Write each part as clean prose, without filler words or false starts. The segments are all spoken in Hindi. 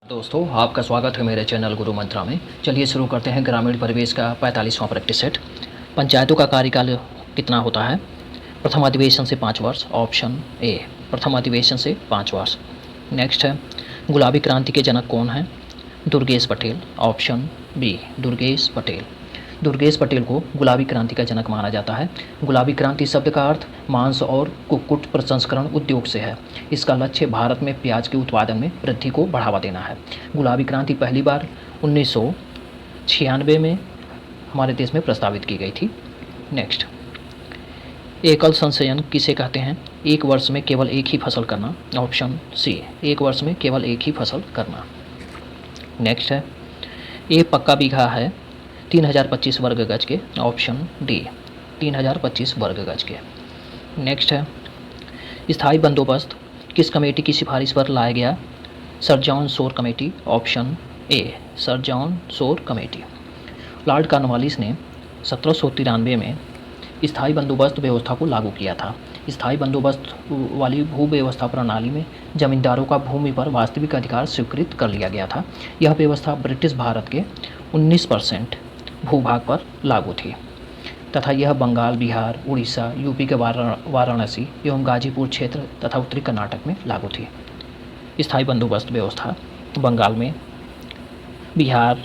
दोस्तों, आपका स्वागत है मेरे चैनल गुरु मंत्रा में। चलिए शुरू करते हैं ग्रामीण परिवेश का 45वां प्रैक्टिस सेट। पंचायतों का कार्यकाल कितना होता है? प्रथम अधिवेशन से 5 वर्ष, ऑप्शन ए प्रथम अधिवेशन से 5 वर्ष। नेक्स्ट है, गुलाबी क्रांति के जनक कौन हैं? Durgesh Patel, option B Durgesh Patel. दुर्गेश पटेल को गुलाबी क्रांति का जनक माना जाता है। गुलाबी क्रांति शब्द का अर्थ मांस और कुक्कुट प्रसंस्करण उद्योग से है। इसका लक्ष्य भारत में प्याज के उत्पादन में वृद्धि को बढ़ावा देना है। गुलाबी क्रांति पहली बार 1996 में हमारे देश में प्रस्तावित की गई थी। नेक्स्ट, एकल संचयन किसे कहते हैं? एक वर्ष में केवल एक ही फसल करना, ऑप्शन सी एक वर्ष में केवल एक ही फसल करना। नेक्स्ट है, एक पक्का बीघा है 3025 वर्ग गज के, ऑप्शन डी 3025 वर्ग गज के। नेक्स्ट है, स्थायी बंदोबस्त किस कमेटी की सिफारिश पर लाया गया? Sir John Shore committee, option A sir John Shore committee. Lord Cornwallis ने 1793 में स्थायी बंदोबस्त व्यवस्था को लागू किया था। स्थायी बंदोबस्त वाली भू व्यवस्था प्रणाली में जमींदारों का भूमि पर वास्तविक अधिकार स्वीकृत कर लिया गया था। यह व्यवस्था ब्रिटिश भारत के 19% भूभाग पर लागू थी तथा यह बंगाल, बिहार, उड़ीसा, यूपी के वाराणसी एवं गाजीपुर क्षेत्र तथा उत्तरी कर्नाटक में लागू थी। स्थायी बंदोबस्त व्यवस्था बंगाल में, बिहार,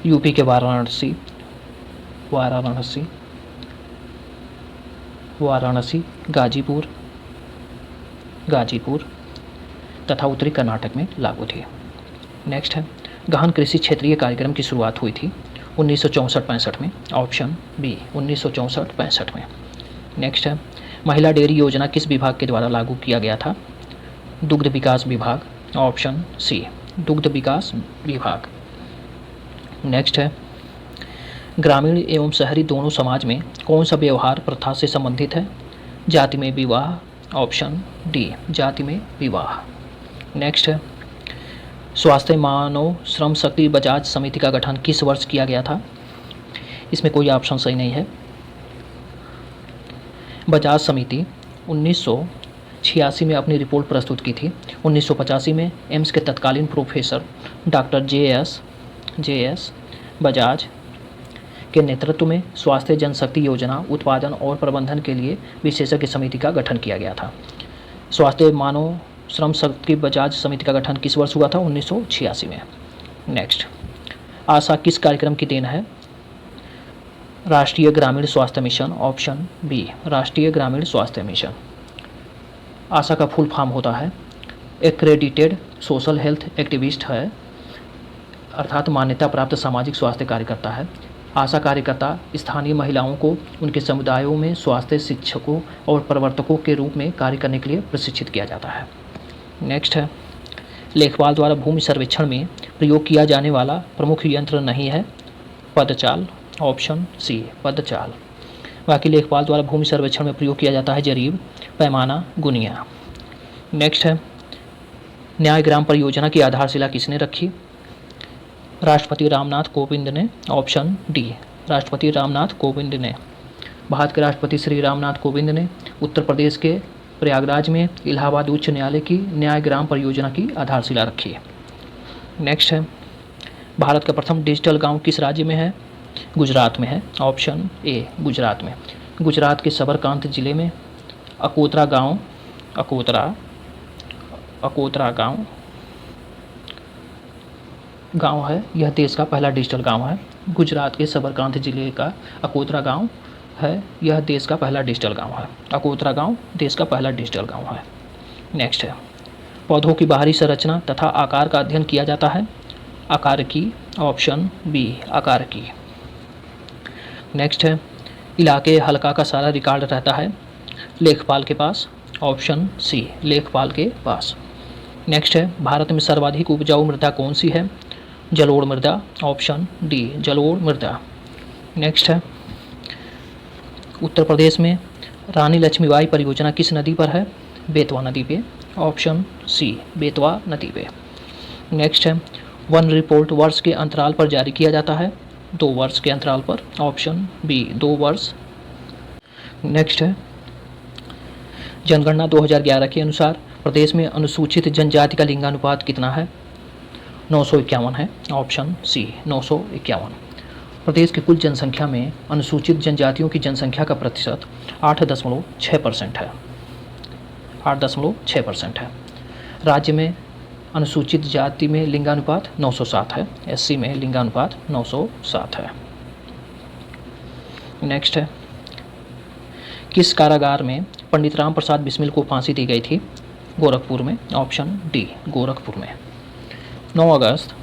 यूपी के वाराणसी गाजीपुर तथा उत्तरी कर्नाटक में लागू थी। नेक्स्ट है, गहन कृषि क्षेत्रीय कार्यक्रम की शुरुआत हुई थी 1964-65 में, ऑप्शन बी 1964-65 में। नेक्स्ट है, महिला डेयरी योजना किस विभाग के द्वारा लागू किया गया था? दुग्ध विकास विभाग, ऑप्शन सी दुग्ध विकास विभाग। नेक्स्ट है, ग्रामीण एवं शहरी दोनों समाज में कौन सा व्यवहार प्रथा से संबंधित है? जाति में विवाह, ऑप्शन डी जाति में विवाह। नेक्स्ट है, स्वास्थ्य मानव श्रम शक्ति बजाज समिति का गठन किस वर्ष किया गया था? इसमें कोई ऑप्शन सही नहीं है। बजाज समिति 1986 में अपनी रिपोर्ट प्रस्तुत की थी। 1985 में एम्स के तत्कालीन प्रोफेसर डॉक्टर जे.एस. बजाज के नेतृत्व में स्वास्थ्य जनशक्ति योजना उत्पादन और प्रबंधन के लिए विशेषज्ञ समिति का गठन किया गया था। स्वास्थ्य मानव श्रम शक्ति बजाज समिति का गठन किस वर्ष हुआ था? 1986 में। नेक्स्ट, आशा किस कार्यक्रम की देन है? राष्ट्रीय ग्रामीण स्वास्थ्य मिशन, ऑप्शन बी राष्ट्रीय ग्रामीण स्वास्थ्य मिशन। आशा का फुल फॉर्म होता है एक्रेडिटेड सोशल हेल्थ एक्टिविस्ट है, अर्थात मान्यता प्राप्त सामाजिक स्वास्थ्य कार्यकर्ता है। आशा कार्यकर्ता स्थानीय महिलाओं को उनके समुदायों में स्वास्थ्य शिक्षकों और प्रवर्तकों के रूप में कार्य करने के लिए प्रशिक्षित किया जाता है। नेक्स्ट है, लेखपाल द्वारा भूमि सर्वेक्षण में प्रयोग किया जाने वाला प्रमुख यंत्र नहीं है? पदचाल, ऑप्शन सी पदचाल। बाकी लेखपाल द्वारा भूमि सर्वेक्षण में प्रयोग किया जाता है जरीब, पैमाना, गुनिया। नेक्स्ट है, न्याय ग्राम परियोजना की आधारशिला किसने रखी? राष्ट्रपति रामनाथ कोविंद ने, ऑप्शन डी राष्ट्रपति रामनाथ कोविंद ने। भारत के राष्ट्रपति श्री रामनाथ कोविंद ने उत्तर प्रदेश के प्रयागराज में इलाहाबाद उच्च न्यायालय की न्याय ग्राम परियोजना की आधारशिला रखी है। नेक्स्ट है, भारत का प्रथम डिजिटल गांव किस राज्य में है? गुजरात में है, ऑप्शन ए गुजरात में। गुजरात के सबरकांत जिले में अकोतरा गांव है। यह देश का पहला डिजिटल गांव है। गुजरात के सबरकांत जिले का अकोतरा गांव है, यह देश का पहला डिजिटल गांव है। अकोतरा गांव देश का पहला डिजिटल गांव है। नेक्स्ट है, पौधों की बाहरी संरचना तथा आकार का अध्ययन किया जाता है? आकार की, ऑप्शन बी आकार की। नेक्स्ट है, इलाके हल्का का सारा रिकॉर्ड रहता है लेखपाल के पास, ऑप्शन सी लेखपाल के पास। नेक्स्ट है, भारत में सर्वाधिक उपजाऊ मृदा कौन सी है? जलोढ़ मृदा, ऑप्शन डी जलोढ़ मृदा। नेक्स्ट है, उत्तर प्रदेश में रानी लक्ष्मीबाई परियोजना किस नदी पर है? बेतवा नदी पे, ऑप्शन सी बेतवा नदी पे। नेक्स्ट है, वन रिपोर्ट वर्ष के अंतराल पर जारी किया जाता है? 2 वर्ष के अंतराल पर, ऑप्शन बी 2 वर्ष। नेक्स्ट है, जनगणना 2011 के अनुसार प्रदेश में अनुसूचित जनजाति का लिंगानुपात कितना है? 951 है, ऑप्शन सी 951। प्रदेश की कुल जनसंख्या में अनुसूचित जनजातियों की जनसंख्या का प्रतिशत 8.6% है, 8.6% है। राज्य में अनुसूचित जाति में लिंगानुपात 907 है, एससी में लिंगानुपात 907 है। नेक्स्ट है, किस कारागार में पंडित राम प्रसाद बिस्मिल को फांसी दी गई थी? गोरखपुर में, ऑप्शन डी गोरखपुर में। 9 अगस्त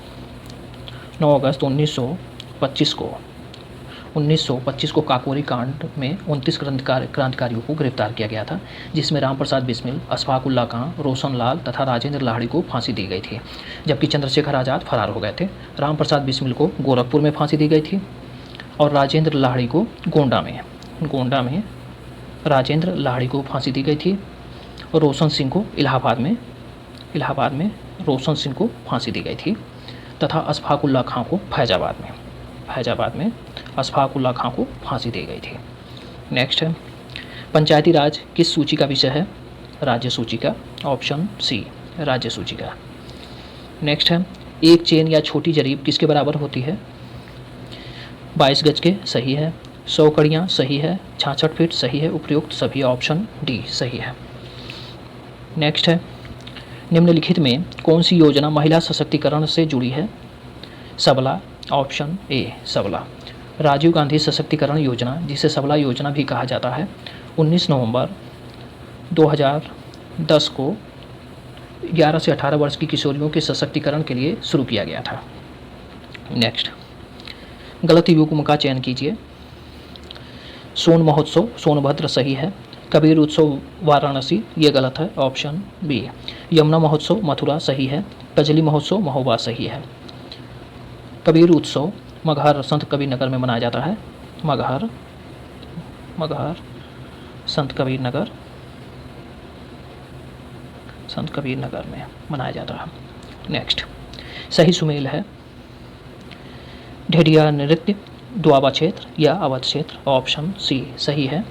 1925 को काकोरी कांड में 29 क्रांतिकारियों को गिरफ्तार किया गया था, जिसमें राम प्रसाद बिस्मिल, अशफाक उल्ला खां, रोशन लाल तथा राजेंद्र लाहिड़ी को फांसी दी गई थी, जबकि चंद्रशेखर आज़ाद फरार हो गए थे। राम प्रसाद बिस्मिल को गोरखपुर में फांसी दी गई थी और राजेंद्र लाहिड़ी को गोंडा में राजेंद्र लाहिड़ी को फांसी दी गई थी और रोशन सिंह को इलाहाबाद में रोशन सिंह को फांसी दी गई थी तथा अशफाक उल्ला खां को फैजाबाद में अशफाक उल्ला खां को फांसी दी गई थी। नेक्स्ट है, पंचायती राज किस सूची का विषय है? राज्य सूची का, ऑप्शन सी राज्य सूची का। नेक्स्ट है, एक चेन या छोटी जरीब किसके बराबर होती है? 22 गज के, सही है। 100 कड़ियाँ, सही है। 66 फीट, सही है। उपयुक्त सभी, ऑप्शन डी सही है। नेक्स्ट है, निम्नलिखित में कौन सी योजना महिला सशक्तिकरण से जुड़ी है? सबला, ऑप्शन ए सबला। राजीव गांधी सशक्तिकरण योजना, जिसे सबला योजना भी कहा जाता है, 19 नवंबर 2010 को 11 से 18 वर्ष की किशोरियों के सशक्तिकरण के लिए शुरू किया गया था। नेक्स्ट, गलत युग्म का चयन कीजिए। सोन महोत्सव सोनभद्र, सही है। कबीर उत्सव वाराणसी, ये गलत है, ऑप्शन बी। यमुना महोत्सव मथुरा, सही है। कजली महोत्सव महोबा, सही है। कबीर उत्सव मगहर संत कबीर नगर में मनाया जाता है। मगहर संत कबीर नगर में मनाया जाता है। नेक्स्ट, सही सुमेल है ढेडिया नृत्य द्वाबा क्षेत्र या अवध क्षेत्र, ऑप्शन सी सही है।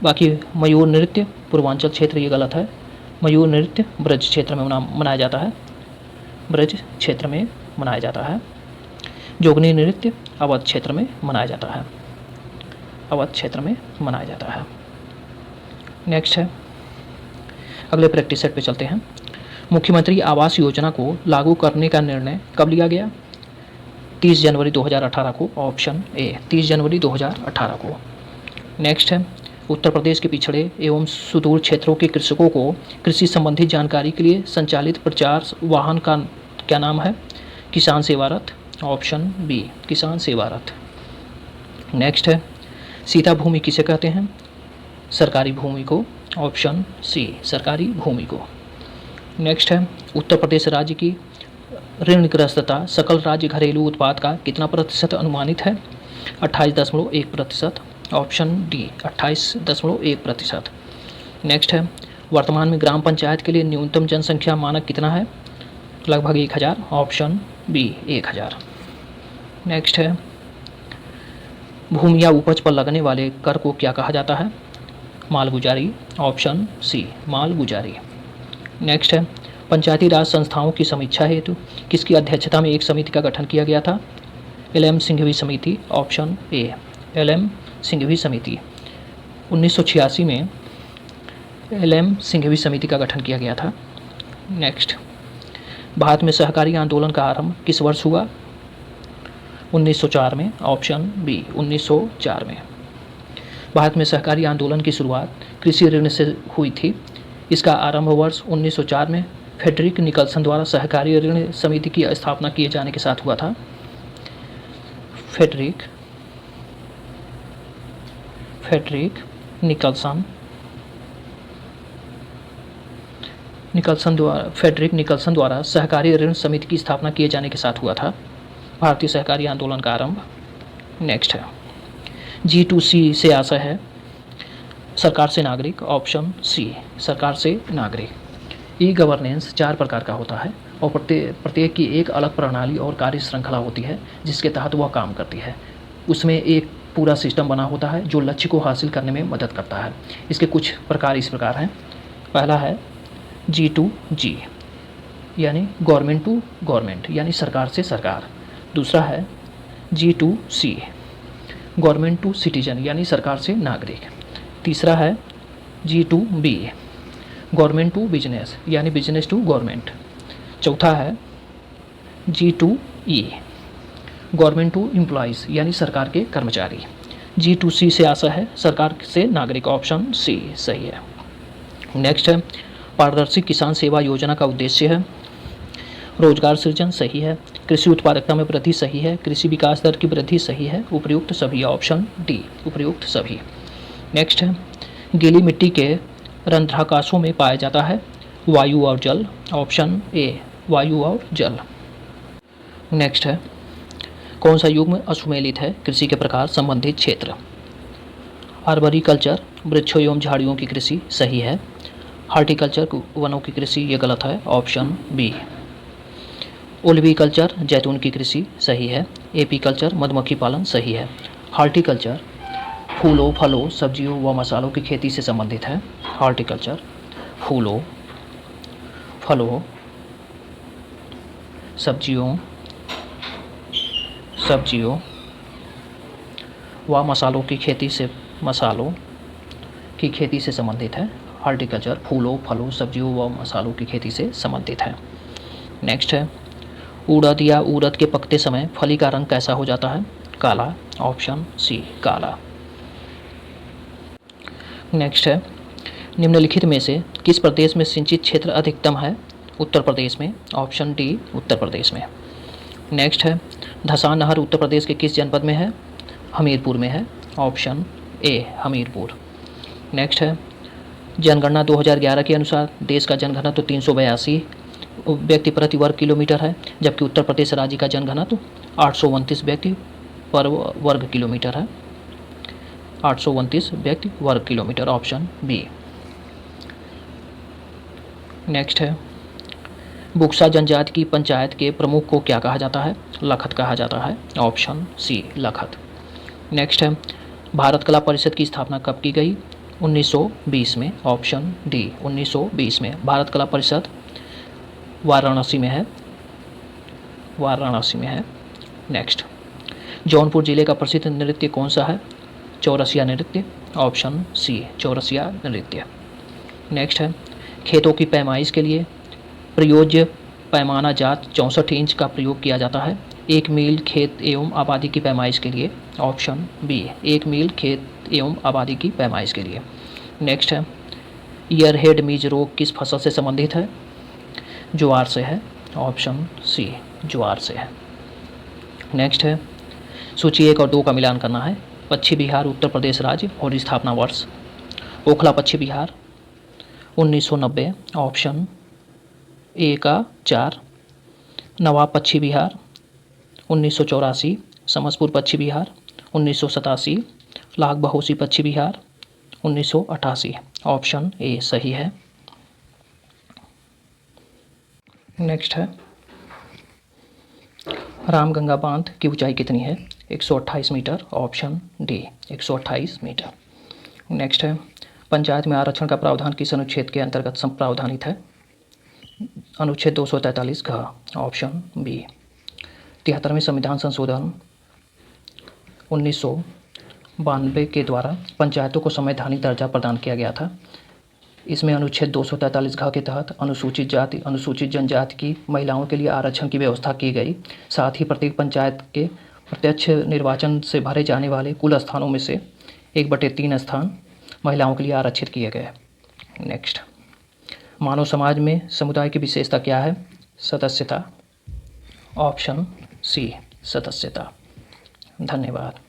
बाकी मयूर नृत्य पूर्वांचल क्षेत्र, ये गलत है। मयूर नृत्य ब्रज क्षेत्र में मनाया जाता है। जोगनी नृत्य अवध क्षेत्र में मनाया जाता है। नेक्स्ट है, अगले प्रैक्टिस सेट पे चलते हैं। मुख्यमंत्री आवास योजना को लागू करने का निर्णय कब लिया गया? 30 जनवरी 2018 को, ऑप्शन ए 30 जनवरी 2018 को। नेक्स्ट है, उत्तर प्रदेश के पिछड़े एवं सुदूर क्षेत्रों के कृषकों को कृषि संबंधी जानकारी के लिए संचालित प्रचार वाहन का क्या नाम है? किसान सेवा रथ, ऑप्शन बी किसान सेवा रथ। नेक्स्ट है, सीता भूमि किसे कहते हैं? सरकारी भूमि को, ऑप्शन सी सरकारी भूमि को। नेक्स्ट है, उत्तर प्रदेश राज्य की ऋणग्रस्तता सकल राज्य घरेलू उत्पाद का कितना प्रतिशत अनुमानित है? 28.1%, ऑप्शन डी 28.1%। नेक्स्ट है, वर्तमान में ग्राम पंचायत के लिए न्यूनतम जनसंख्या मानक कितना है? लगभग 1000, ऑप्शन बी 1000। नेक्स्ट है, भूमि या उपज पर लगने वाले कर को क्या कहा जाता है? मालगुजारी, ऑप्शन सी मालगुजारी। नेक्स्ट है, पंचायती राज संस्थाओं की समीक्षा हेतु किसकी अध्यक्षता में एक समिति का गठन किया गया था? LM सिंघवी समिति, ऑप्शन ए LM सिंघवी समिति। 1986 में LM सिंघवी समिति का गठन किया गया था। नेक्स्ट, भारत में सहकारी आंदोलन का आरंभ किस वर्ष हुआ? 1904 में, ऑप्शन बी 1904 में। भारत में सहकारी आंदोलन की शुरुआत कृषि ऋण से हुई थी। इसका आरंभ वर्ष 1904 में फ्रेडरिक निकल्सन द्वारा सहकारी ऋण समिति की स्थापना किए जाने के साथ हुआ था। फ्रेडरिक निकल्सन द्वारा सहकारी ऋण समिति की स्थापना किए जाने के साथ हुआ था भारतीय सहकारी आंदोलन का आरंभ। नेक्स्ट है, G2C से आशय है सरकार से नागरिक, ऑप्शन सी सरकार से नागरिक। ई गवर्नेंस 4 प्रकार का होता है और प्रत्येक की एक अलग प्रणाली और कार्य श्रृंखला होती है जिसके तहत वह काम करती है। उसमें एक पूरा सिस्टम बना होता है जो लक्ष्य को हासिल करने में मदद करता है। इसके कुछ प्रकार इस प्रकार हैं। पहला है G2G यानी गवर्नमेंट टू गवर्नमेंट यानी सरकार से सरकार। दूसरा है G2C गवर्नमेंट टू सिटीजन यानी सरकार से नागरिक। तीसरा है G2B गवर्नमेंट टू बिजनेस यानी बिजनेस टू गवर्नमेंट। चौथा है G2E गवर्नमेंट टू एम्प्लॉयज़ यानी सरकार के कर्मचारी। G2C से आशा है सरकार से नागरिक, ऑप्शन सी सही है। नेक्स्ट है पारदर्शी किसान सेवा योजना का उद्देश्य है रोजगार सृजन, सही है। कृषि उत्पादकता में वृद्धि, सही है। कृषि विकास दर की वृद्धि, सही है। उपयुक्त सभी, ऑप्शन डी उपयुक्त सभी। नेक्स्ट है गीली मिट्टी के रंध्राकाशों में पाया जाता है वायु और जल, ऑप्शन ए वायु और जल। नेक्स्ट है कौन सा युग्म असुमेलित है कृषि के प्रकार संबंधित क्षेत्र। आर्बोरिकल्चर वृक्षों एवं झाड़ियों की कृषि, सही है। हॉर्टिकल्चर वनों की कृषि, ये गलत है, ऑप्शन बी। ओलिविकल्चर जैतून की कृषि, सही है। एपीकल्चर मधुमक्खी पालन, सही है। हॉर्टिकल्चर फूलों, फलों, सब्जियों व मसालों की खेती से संबंधित है। हॉर्टिकल्चर फूलों, फलों, सब्जियों व मसालों की खेती से संबंधित है। हॉर्टिकल्चर फूलों, फलों, सब्जियों व मसालों की खेती से संबंधित है। नेक्स्ट है उड़द या उड़द के पकते समय फली का रंग कैसा हो जाता है, काला, ऑप्शन सी काला। नेक्स्ट है निम्नलिखित में से किस प्रदेश में सिंचित क्षेत्र अधिकतम है, उत्तर प्रदेश में, ऑप्शन डी उत्तर प्रदेश में। नेक्स्ट है धसान नहर उत्तर प्रदेश के किस जनपद में है, हमीरपुर में है, ऑप्शन ए हमीरपुर। नेक्स्ट है जनगणना 2011 के अनुसार देश का जनघनत्व 382 व्यक्ति प्रति वर्ग किलोमीटर है, जबकि उत्तर प्रदेश राज्य का जनघनत्व 829 व्यक्ति पर वर्ग किलोमीटर है, 829 व्यक्ति वर्ग किलोमीटर, ऑप्शन बी। नेक्स्ट है बुक्सा जनजाति की पंचायत के प्रमुख को क्या कहा जाता है, लखत कहा जाता है, ऑप्शन सी लखत। नेक्स्ट है भारत कला परिषद की स्थापना कब की गई, 1920 में, ऑप्शन डी 1920 में। भारत कला परिषद वाराणसी में है। नेक्स्ट जौनपुर जिले का प्रसिद्ध नृत्य कौन सा है, चौरसिया नृत्य, ऑप्शन सी चौरसिया नृत्य। नेक्स्ट है खेतों की पैमाइश के लिए प्रयोज्य पैमाना जात 64 इंच का प्रयोग किया जाता है, 1 मील खेत एवं आबादी की पैमाइश के लिए, ऑप्शन बी 1 मील खेत एवं आबादी की पैमाइश के लिए। नेक्स्ट है ईयरहेड मीज रोग किस फसल से संबंधित है, ज्वार से है, ऑप्शन सी ज्वार से है। नेक्स्ट है सूची 1 और 2 का मिलान करना है। पश्चिम बिहार उत्तर प्रदेश राज्य और स्थापना वर्ष, ओखला पश्चिम बिहार 1990, ऑप्शन ए का 4। नवाब पश्चिम बिहार 1984, समसपुर पश्चिम बिहार 1987, लाख बहोसी पश्चिम बिहार 1988, ऑप्शन ए सही है। नेक्स्ट है रामगंगा बांध की ऊंचाई कितनी है, 128 metre, option D 128 metre. Next है पंचायत में आरक्षण का प्रावधान किस अनुच्छेद के अंतर्गत प्रावधानित है, अनुच्छेद 243 घ, ऑप्शन बी। 73वें संविधान संशोधन 1992 के द्वारा पंचायतों को संवैधानिक दर्जा प्रदान किया गया था। इसमें अनुच्छेद 243 घ के तहत अनुसूचित जाति अनुसूचित जनजाति की महिलाओं के लिए आरक्षण की व्यवस्था की गई। साथ ही प्रत्येक पंचायत के प्रत्यक्ष निर्वाचन से भरे जाने वाले कुल स्थानों में से 1/3 स्थान महिलाओं के लिए आरक्षित किए गए। नेक्स्ट मानव समाज में समुदाय की विशेषता क्या है, सदस्यता, ऑप्शन सी सदस्यता। धन्यवाद।